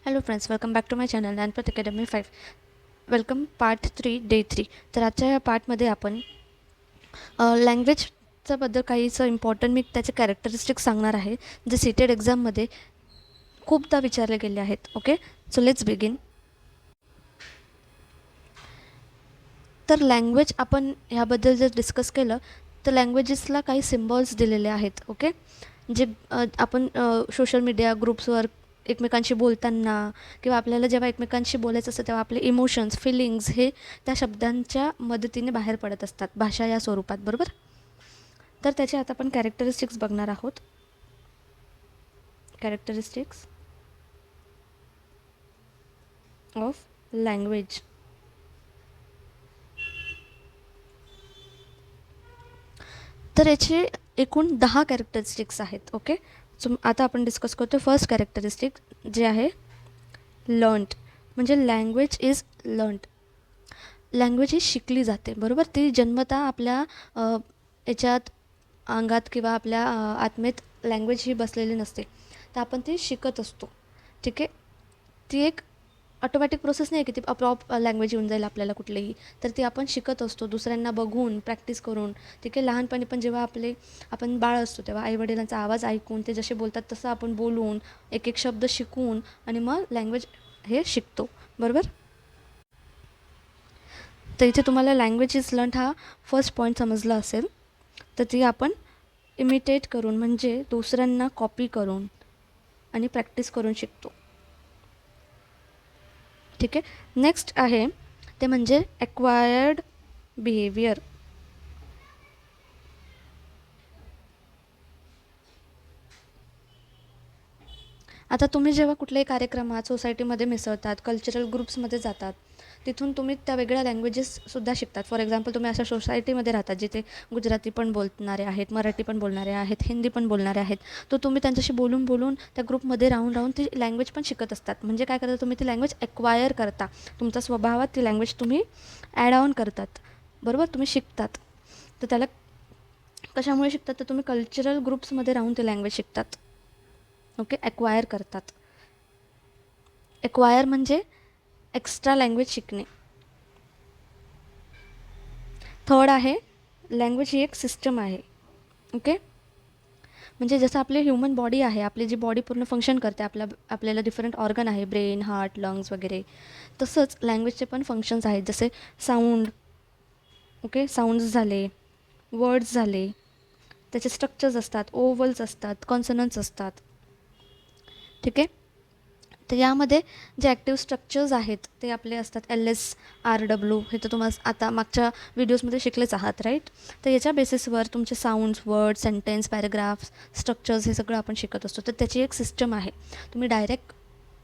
Hello friends, welcome back to my channel Gyanpath academy 5. Welcome part 3 day 3. तर आजच्या या पार्टमध्ये आपण लँग्वेजच्या बद्दल काहीचं इम्पॉर्टंट मी त्याचे कॅरेक्टरिस्टिक्स सांगणार आहे, जे सीटेड एक्झाममध्ये खूपदा विचारले गेले आहेत. Okay, so let's begin. तर लँग्वेज आपण ह्याबद्दल जर डिस्कस केलं तर लँग्वेजेसला काही सिम्बॉल्स दिलेले आहेत. ओके, जे आपण सोशल मीडिया ग्रुप्सवर एकमेकांशी बोलताना किंवा आपल्याला जेव्हा एकमेकांशी बोलायचं असतं तेव्हा आपले इमोशन्स फिलिंग्स हे त्या शब्दांच्या मदतीने बाहेर पडत असतात, भाषा या स्वरूपात. बरोबर. तर त्याचे आता आपण कॅरेक्टरिस्टिक्स बघणार आहोत. Characteristics of language. तर याचे एकूण 10 कॅरेक्टरिस्टिक्स आहेत. ओके, सो आता आपण डिस्कस करतो फर्स्ट कॅरेक्टरिस्टिक, जे आहे लर्न्ड. म्हणजे लँग्वेज इज लर्न्ड. लँग्वेज ही शिकली जाते. बरोबर. ती जन्मतः आपल्या याच्यात अंगात किंवा आपल्या आत्मेत लँग्वेज ही बसलेली नसते, तर आपण ती शिकत असतो. ठीक आहे. ती एक ऑटोमॅटिक प्रोसेस नाही आहे की ती आपोआप लँग्वेज येऊन जाईल आपल्याला कुठलीही. तर ती आपण शिकत असतो दुसऱ्यांना बघून, प्रॅक्टिस करून. ठीक आहे. लहानपणी पण जेव्हा आपण बाळ असतो तेव्हा आईवडिलांचा आवाज ऐकून, ते जसे बोलतात तसं आपण बोलून, एक एक शब्द शिकून आणि मग लँग्वेज हे शिकतो. बरोबर. तर इथे तुम्हाला लँग्वेज इज लर्न्ड हा फर्स्ट पॉईंट समजला असेल. तर ती आपण इमिटेट करून, म्हणजे दुसऱ्यांना कॉपी करून आणि प्रॅक्टिस करून शिकतो. ठीक आहे. नेक्स्ट आहे ते म्हणजे ॲक्वायर्ड बिहेवियर. आता तुम्ही जेव्हा कुठल्याही कार्यक्रमात, सोसायटीमध्ये मिसळतात, कल्चरल ग्रुप्समध्ये जातात, तिथून तुम्ही त्या वेगळ्या लँग्वेजेससुद्धा शिकतात. फॉर एक्झाम्पल, तुम्ही अशा सोसायटीमध्ये राहतात जिथे गुजराती पण बोलणारे आहेत, मराठी पण बोलणारे आहेत, हिंदी पण बोलणारे आहेत. तर तुम्ही त्यांच्याशी बोलून बोलून त्या ग्रुपमध्ये राहून राहून ती लँग्वेज पण शिकत असतात. म्हणजे काय करता, तुम्ही ती लँग्वेज ॲक्वायर करता. तुमच्या स्वभावात ती लँग्वेज तुम्ही ॲड ऑन करतात. बरोबर. तुम्ही शिकतात. तर त्याला कशामुळे शिकतात, तर तुम्ही कल्चरल ग्रुप्समध्ये राहून ती लँग्वेज शिकतात. ओके, ॲक्वायर करतात. ॲक्वायर म्हणजे एक्स्ट्रा लँग्वेज शिकणे. थर्ड आहे लँग्वेज ही एक सिस्टम आहे. ओके, म्हणजे जसं आपली ह्युमन बॉडी आहे, आपली जी बॉडी पूर्ण फंक्शन करते, आपल्याला डिफरंट ऑर्गन आहे, ब्रेन, हार्ट, लंग्स वगैरे, तसंच लँग्वेजचे पण फंक्शन्स आहेत. जसे साऊंड. ओके, साऊंड्स झाले, वर्ड्स झाले, त्याचे स्ट्रक्चर्स असतात, ओव्हल्स असतात, कॉन्सनन्स असतात. ठीक आहे. तर यामध्ये जे ॲक्टिव्ह स्ट्रक्चर्स आहेत ते आपले असतात LS, RW. हे तर तुम्हाला आता मागच्या व्हिडिओजमध्ये शिकलेच आहात, राईट. तर याच्या बेसिसवर तुमचे sounds, word, sentence, paragraphs, structures हे सगळं आपण शिकत असतो. तर त्याची एक सिस्टम आहे. तुम्ही डायरेक्ट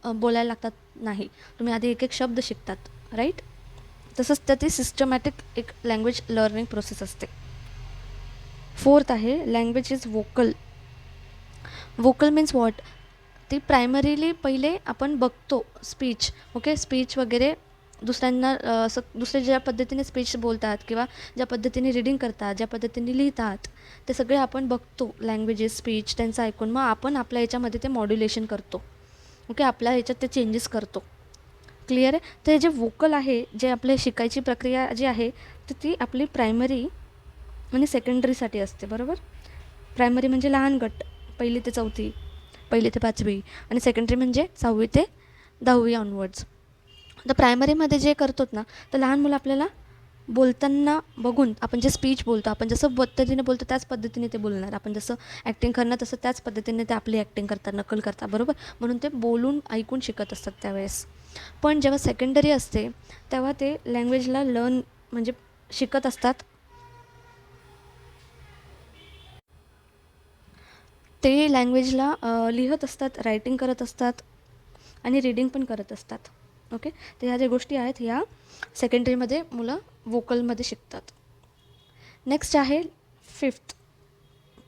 बोलायला लागतात नाही, तुम्ही आधी एक एक शब्द शिकतात, राईट. तसंच त्या ती सिस्टमॅटिक एक लँग्वेज लर्निंग प्रोसेस असते. फोर्थ आहे language is vocal. Vocal means what. ती प्रायमरीली पहिले आपण बघतो स्पीच. ओके, स्पीच वगैरे दुसऱ्यांना असं दुसरे ज्या पद्धतीने स्पीच बोलतात किंवा ज्या पद्धतीने रीडिंग करतात, ज्या पद्धतीने लिहितात, ते सगळे आपण बघतो. लँग्वेजेस, स्पीच त्यांचं ऐकून मग आपण आपल्या याच्यामध्ये ते मॉड्युलेशन करतो. ओके, आपल्या ह्याच्यात ते चेंजेस करतो. क्लिअर आहे. तर जे वोकल आहे, जे आपले शिकायची प्रक्रिया जी आहे, तर ती आपली प्रायमरी आणि सेकंडरीसाठी असते. बरोबर. प्रायमरी म्हणजे लहान गट, 1ली ते 4थी, 1ली ते 5वी, आणि सेकंडरी म्हणजे 6वी ते 10वी ऑनवर्ड्स. तर प्रायमरीमध्ये जे करतो ना, तर लहान मुलं आपल्याला बोलताना बघून, आपण जे स्पीच बोलतो, आपण जसं पद्धतीने बोलतो त्याच पद्धतीने ते बोलणार. आपण जसं ॲक्टिंग करणार तसं त्याच पद्धतीने ते आपली ॲक्टिंग करतात, नकल करतात. बरोबर. म्हणून ते बोलून ऐकून शिकत असतात त्यावेळेस. पण जेव्हा सेकंडरी असते तेव्हा ते लँग्वेजला लर्न म्हणजे शिकत असतात. ते लँग्वेजला लिहत असतात, रायटिंग करत असतात आणि रीडिंग पण करत असतात. ओके, तर ह्या ज्या गोष्टी आहेत ह्या सेकंडरीमध्ये मुलं वोकलमध्ये शिकतात. नेक्स्ट आहे फिफ्थ,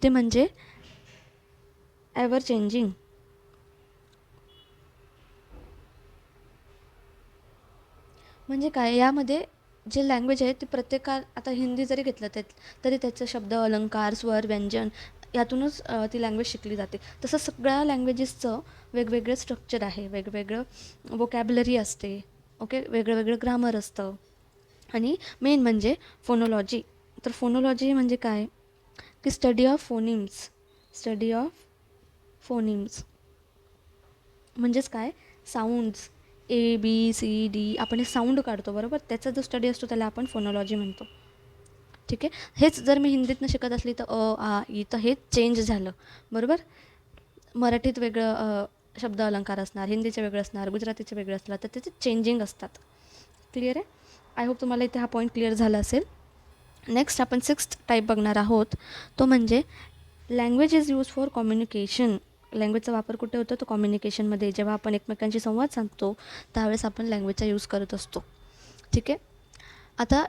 ते म्हणजे एव्हर चेंजिंग. म्हणजे काय, यामध्ये जे लँग्वेज आहे ते प्रत्येकात, आता हिंदी जरी घेतलं तरी त्याचं शब्द, अलंकार, स्वर, व्यंजन यातूनच ती लँग्वेज शिकली जाते. तसं सगळ्या लँग्वेजेसचं वेगवेगळं स्ट्रक्चर आहे, वेगवेगळं वोकॅब्युलरी असते, ओके, वेगळं वेगळं ग्रामर असतं. आणि मेन म्हणजे फोनोलॉजी. तर फोनोलॉजी म्हणजे काय, की study of phonemes. Study of phonemes म्हणजेच काय, sounds A B C D आपण हे साऊंड काढतो बरोबर, त्याचा जो स्टडी असतो त्याला आपण फोनोलॉजी म्हणतो. ठीक आहे, हेच जर मी हिंदीतनं शिकत असली तर आ ई, तर हेच चेंज झालं बरोबर. मराठीत वेगळं शब्द अलंकार असणार, हिंदीचे वेगळं असणार, गुजरातीचे वेगळं असणार, तर त्याचे चेंजिंग असतात. क्लिअर आहे. आय होप तुम्हाला इथे हा पॉईंट क्लिअर झाला असेल. नेक्स्ट आपण 6th टाईप बघणार आहोत, तो म्हणजे language is use for communication. लँग्वेजचा वापर कुठे होतो, तो कम्युनिकेशनमध्ये. जेव्हा आपण एकमेकांशी संवाद साधतो त्यावेळेस आपण लँग्वेजचा यूज करत असतो. ठीक आहे. आता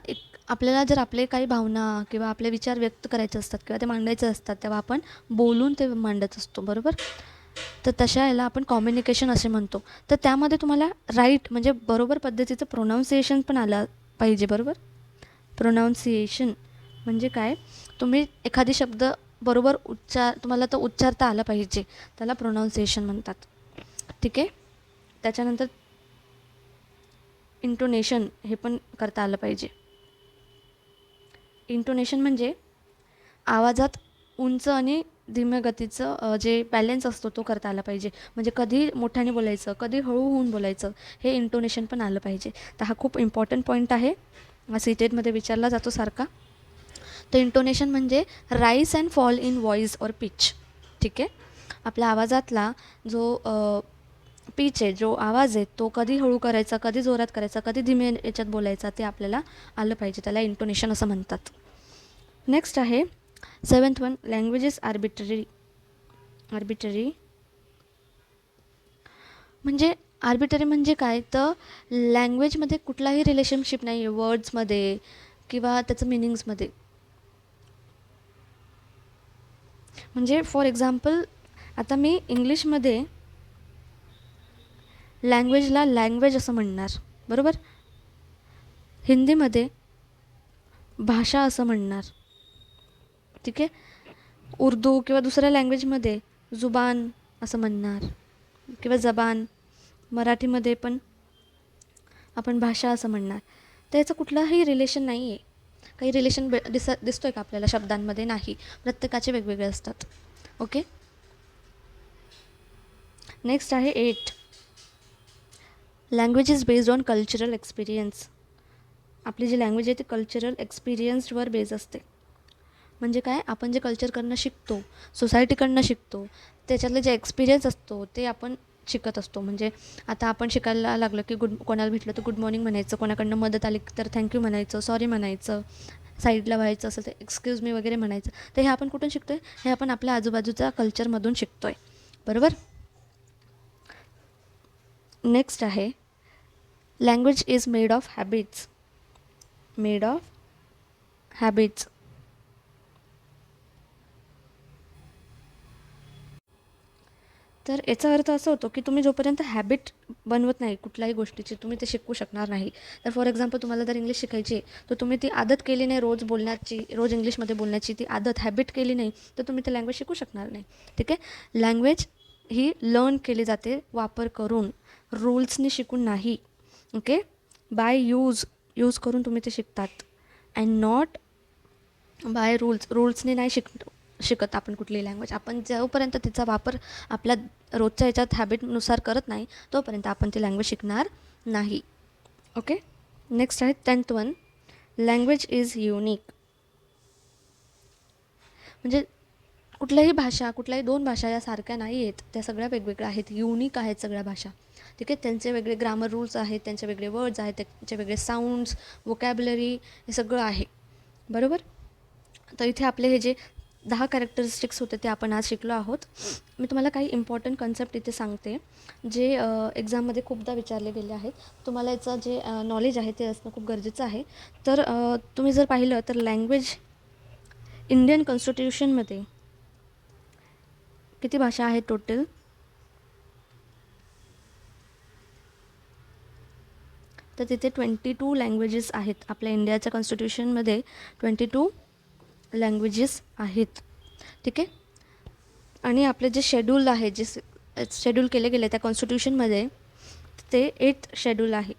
आपल्याला जर आपले काही भावना किंवा आपले विचार व्यक्त करायचे असतात किंवा ते मांडायचे असतात, तेव्हा आपण बोलून ते मांडत असतो बरोबर. तर तशा याला आपण कम्युनिकेशन असे म्हणतो. तर त्यामध्ये तुम्हाला राईट म्हणजे बरोबर पद्धतीचं प्रोनाऊन्सिएशन पण आलं पाहिजे बरोबर. प्रोनाऊन्सिएशन म्हणजे काय, तुम्ही एखादी शब्द बरोबर तुम्हाला तो उच्चारता आला पाहिजे, त्याला प्रोनाऊन्सिएशन म्हणतात. ठीक आहे. त्याच्यानंतर इंटोनेशन हे पण करता आलं पाहिजे. इंटोनेशन म्हणजे आवाजात उंच आणि धीम्या गतीचं जे बॅलेन्स असतो तो करता आला पाहिजे. म्हणजे कधी मोठ्याने बोलायचं, कधी हळू होऊन बोलायचं, हे इंटोनेशन पण आलं पाहिजे. तर हा खूप इम्पॉर्टंट पॉईंट आहे, हा सीटेटमध्ये विचारला जातो सारखा. तर इंटोनेशन म्हणजे rise and fall in voice or pitch. ठीक आहे. आपल्या आवाजातला जो पिच आहे, जो आवाज आहे, तो कधी हळू करायचा, कधी जोरात करायचा, कधी धीमे याच्यात बोलायचा, ते आपल्याला आलं पाहिजे. त्याला इंटोनेशन असं म्हणतात. नेक्स्ट आहे 7th one, language is arbitrary. Arbitrary म्हणजे काय, तर लँग्वेजमध्ये कुठलाही रिलेशनशिप नाही आहे वर्ड्समध्ये किंवा त्याचं मिनिंग्समध्ये. म्हणजे फॉर एक्झाम्पल आता मी इंग्लिशमध्ये लँग्वेजला लँग्वेज असं म्हणणार बरोबर, हिंदीमध्ये भाषा असं म्हणणार. ठीक आहे. उर्दू किंवा दुसऱ्या लँग्वेजमध्ये जुबान असं म्हणणार किंवा जबान. मराठीमध्ये पण आपण भाषा असं म्हणणार. तर याचं कुठलंही रिलेशन नाही आहे. काही रिलेशन दिसतो आहे का आपल्याला शब्दांमध्ये? नाही. प्रत्येकाचे वेगवेगळे असतात. ओके. नेक्स्ट आहे 8, language is based on cultural experience. आपली जी लँग्वेज आहे ती कल्चरल एक्सपिरियन्सवर बेस असते. म्हणजे काय, आपण जे कल्चरकडनं शिकतो, सोसायटीकडनं शिकतो, त्याच्यातले जे एक्सपिरियन्स असतो ते आपण शिकत असतो. म्हणजे आता आपण शिकायला लागलं की कोणाला भेटलं तर गुड मॉर्निंग म्हणायचं, कोणाकडनं मदत आली तर थँक्यू म्हणायचं, सॉरी म्हणायचं, साईडला व्हायचं असेल तर एक्सक्यूज मी वगैरे म्हणायचं. तर हे आपण कुठून शिकतो आहे? हे आपण आपल्या आजूबाजूच्या कल्चरमधून शिकतो आहे बरोबर. नेक्स्ट आहे language is made of habits. Made of habits तर याचा अर्थ असा होतो की तुम्ही जोपर्यंत हॅबिट बनवत नाही कुठल्याही गोष्टीची, तुम्ही ते शिकू शकणार नाही. तर फॉर एक्झाम्पल तुम्हाला जर इंग्लिश शिकायची आहे, तर तुम्ही ती आदत केली नाही रोज बोलण्याची, रोज इंग्लिशमध्ये बोलण्याची ती आदत, हॅबिट केली नाही, तर तुम्ही ते लँग्वेज शिकू शकणार नाही. ठीक आहे. लँग्वेज ही लर्न केली जाते वापर करून, रूल्सनी शिकून नाही. ओके. बाय यूज करून तुम्ही ते शिकतात अँड नॉट बाय रूल्सने नाही शिकत आपण कुठलीही लँग्वेज. आपण जोपर्यंत तिचा वापर आपल्या रोजच्या याच्यात हॅबिटनुसार करत नाही तोपर्यंत आपण ती लँग्वेज शिकणार नाही. ओके. नेक्स्ट आहे 10th one, language is unique. म्हणजे कुठल्याही 2 भाषा या सारख्या नाही आहेत, त्या सगळ्या वेगवेगळ्या आहेत, युनिक आहेत सगळ्या भाषा. ठीक आहे. त्यांचे वेगळे ग्रामर रूल्स आहेत, त्यांचे वेगळे वर्ड्स आहेत, त्यांचे वेगळे साऊंड्स, वोकॅब्युलरी, हे सगळं आहे बरोबर. तर इथे आपले हे जे 10 कॅरेक्टरिस्टिक्स होते ते आपण आज शिकलो आहोत. मी तुम्हाला काही इम्पॉर्टंट कन्सेप्ट इथे सांगते जे एक्झाममध्ये खूपदा विचारले गेले आहेत. तुम्हाला याचं जे नॉलेज आहे ते असणं खूप गरजेचं आहे. तर तुम्ही जर पाहिलं तर लँग्वेज इंडियन कॉन्स्टिट्यूशनमध्ये किती भाषा आहेत टोटल? तर तिथे 22 लँग्वेजेस आहेत. आपल्या इंडियाच्या कॉन्स्टिट्यूशनमध्ये 22 लँग्वेजेस आहेत. ठीक आहे. आणि आपले जे शेड्यूल आहे, जे शेड्यूल केले गेले त्या कॉन्स्टिट्यूशनमध्ये, ते 8th शेड्यूल आहे.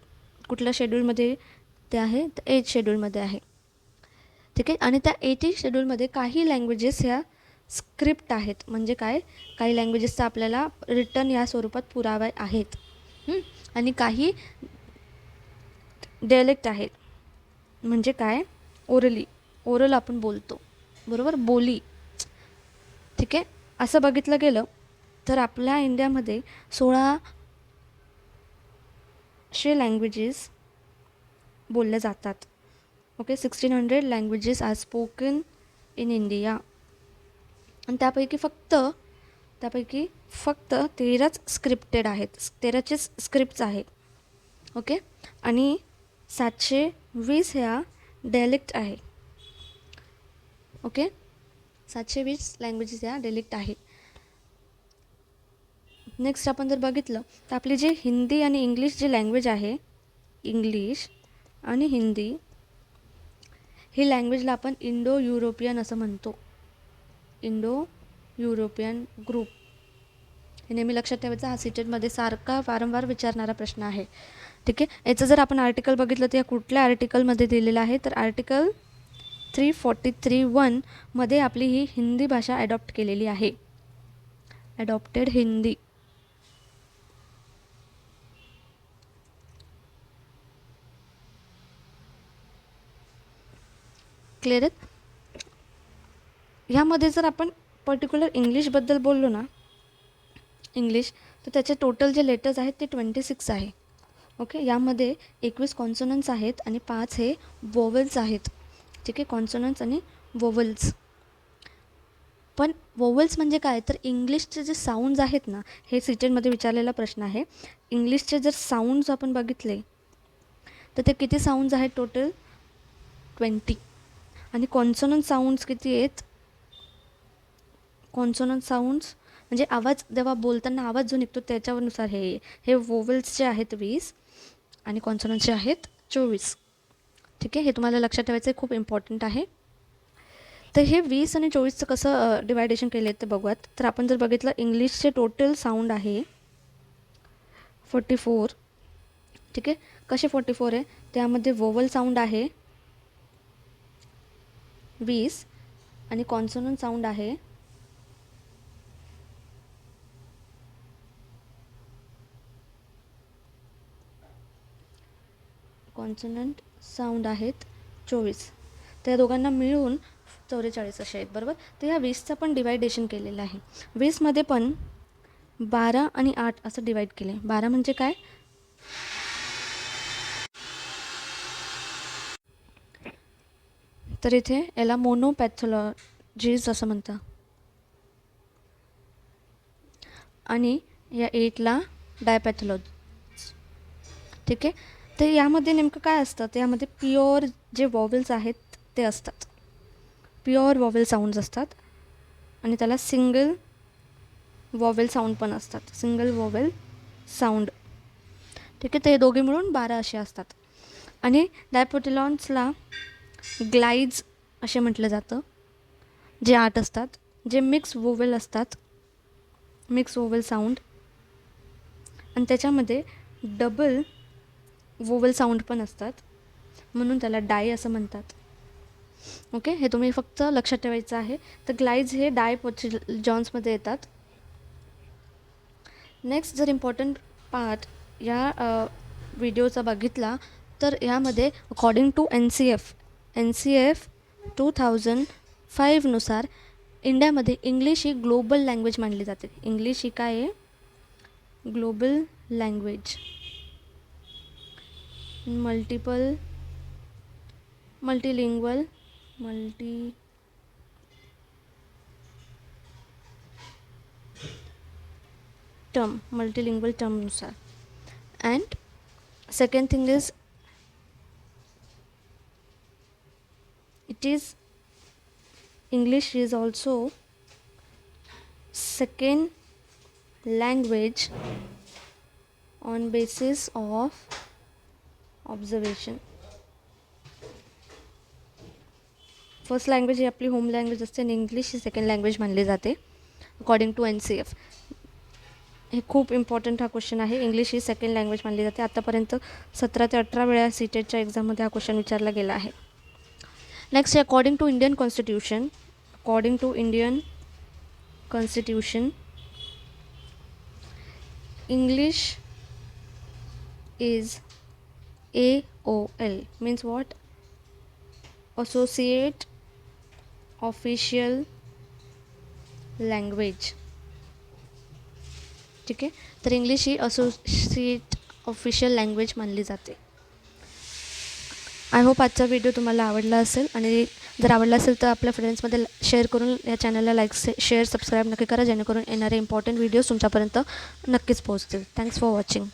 कुठल्या शेड्यूलमध्ये ते आहे? तर 8th शेड्यूलमध्ये आहे. ठीक आहे. आणि त्या 8th शेड्यूलमध्ये काही लँग्वेजेस ह्या स्क्रिप्ट आहेत. म्हणजे काय? काही लँग्वेजेसचा आपल्याला रिटर्न या स्वरूपात पुरावे आहेत. आणि काही डायलेक्ट आहेत. म्हणजे काय? ओरल आपण बोलतो, बरोबर, बोली. ठीक आहे. असं बघितलं गेलं तर आपल्या इंडियामध्ये 1600 लँग्वेजेस बोलल्या जातात. Okay. 1600 languages are spoken in India. आणि त्यापैकी फक्त 13च स्क्रिप्टेड आहेत. 13चेच स्क्रिप्ट्स आहेत. ओके. आणि 720 ह्या डायलेक्ट आहे. ओके. 720 लँग्वेजेस ह्या डायलेक्ट आहे. नेक्स्ट आपण जर बघितलं तर आपली जी हिंदी आणि इंग्लिश जी लँग्वेज आहे, इंग्लिश आणि हिंदी, ही लँग्वेजला आपण इंडो युरोपियन असं म्हणतो. Indo European group. हे नेहमी लक्षात ठेवायचं. हा सीटेटमध्ये सारखा वारंवार विचारणारा प्रश्न आहे. ठीक आहे. याचं जर आपण आर्टिकल बघितलं तर या कुठल्या आर्टिकलमध्ये दिलेलं आहे? तर आर्टिकल 343(1) मध्ये आपली ही हिंदी भाषा ॲडॉप्ट केलेली आहे. ॲडॉप्टेड हिंदी. क्लिअर आहेत? ह्यामध्ये जर आपण पर्टिक्युलर इंग्लिशबद्दल बोललो ना, इंग्लिश, तर त्याचे टोटल जे लेटर्स आहेत ते 26 आहे. ओके. यामध्ये 21 कॉन्सोनन्ट्स आहेत आणि 5 हे वोवल्स आहेत. ठीक आहे. कॉन्सोनन्ट्स आणि वोवल्स. पण वोवल्स म्हणजे काय? तर इंग्लिशचे जे साऊंड्स आहेत ना, हे सीटेटमध्ये विचारलेला प्रश्न आहे. इंग्लिशचे जर साऊंड्स आपण बघितले तर ते किती साऊंड्स आहेत? टोटल 20. आणि कॉन्सोनंट साऊंड्स किती आहेत? कॉन्सोनंट साऊंड्स म्हणजे आवाज, जेव्हा बोलताना आवाज जो निघतो त्याच्यानुसार हे वोवल्सचे आहेत 20 आणि कॉन्सोनंटचे आहेत 24. ठीक आहे. हे तुम्हाला लक्षात ठेवायचं आहे, खूप इम्पॉर्टंट आहे. तर हे 20 आणि 24चं कसं डिवायडेशन केले ते बघूयात. तर आपण जर बघितलं, इंग्लिशचे टोटल साऊंड आहे 44. ठीक आहे. कसे 44 आहे? त्यामध्ये वोवल साऊंड आहे 20 आणि कॉन्सोनंट साऊंड आहे 24. त्या दोघांना मिळून 44 असे आहेत, बरोबर. तर या 20चं पण डिवायडेशन केलेलं आहे. 20मध्ये पण 12 आणि 8 असं डिवाईड केलं आहे. 12 म्हणजे काय? तर इथे याला मोनोपॅथॉलॉजीज असं म्हणतात. आणि या 8ला डायपॅथॉलॉजी. ठीक आहे. तर यामध्ये नेमकं काय असतं? तर यामध्ये प्युअर जे वॉवेल्स आहेत ते असतात. प्युअर वॉवेल साऊंड्स असतात आणि त्याला सिंगल वॉवेल साऊंड पण असतात. Single vowel sound. ठीक आहे. तर हे दोघे मिळून 12 असे असतात. आणि डायपॅथॉलॉन्सला ग्लाइड्स असे म्हटलं जातं, जे 8 असतात, जे मिक्स वोवेल असतात, मिक्स वोवेल साऊंड. आणि त्याच्यामध्ये डबल वोवेल साऊंड पण असतात, म्हणून त्याला डाय असं म्हणतात. ओके. हे तुम्ही फक्त लक्षात ठेवायचं आहे. तर ग्लाइड्स हे डायपॅथॉलॉन्समध्ये येतात. नेक्स्ट जर इम्पॉर्टंट पार्ट या व्हिडिओचा बघितला तर यामध्ये अकॉर्डिंग टू NCF 2005 नुसार इंडियामध्ये इंग्लिश ही ग्लोबल लँग्वेज मानली जाते. इंग्लिश ही काय आहे? Global language. मल्टीलिंग्वल टर्मनुसार. And second thing is English is also second language on basis of observation. First language ही आपली होम लँग्वेज असते आणि इंग्लिश ही सेकंड लँग्वेज मानली जाते. According to NCF. हे खूप इम्पॉर्टंट हा क्वेश्चन आहे. इंग्लिश ही सेकंड लँग्वेज मानली जाते. आतापर्यंत 17 ते 18 वेळा CTETच्या एक्झाममध्ये हा क्वेश्चन विचारला गेला आहे. नेक्स्ट आहे according to Indian constitution. According to Indian constitution, English is AOL. Means what? Associate Official Language. ठीक आहे, तर इंग्लिश ही असोसिएट ऑफिशियल लँग्वेज मानली जाते. आय होप आजचा व्हिडिओ तुम्हाला आवडला असेल, आणि जर आवडला असेल तर आपल्या फ्रेंड्समध्ये शेअर करून या चॅनलला लाईक शेअर सबस्क्राईब नक्की करा, जेणेकरून येणारे इम्पॉर्टंट व्हिडिओज तुमच्यापर्यंत नक्कीच पोहोचतील. Thanks for watching.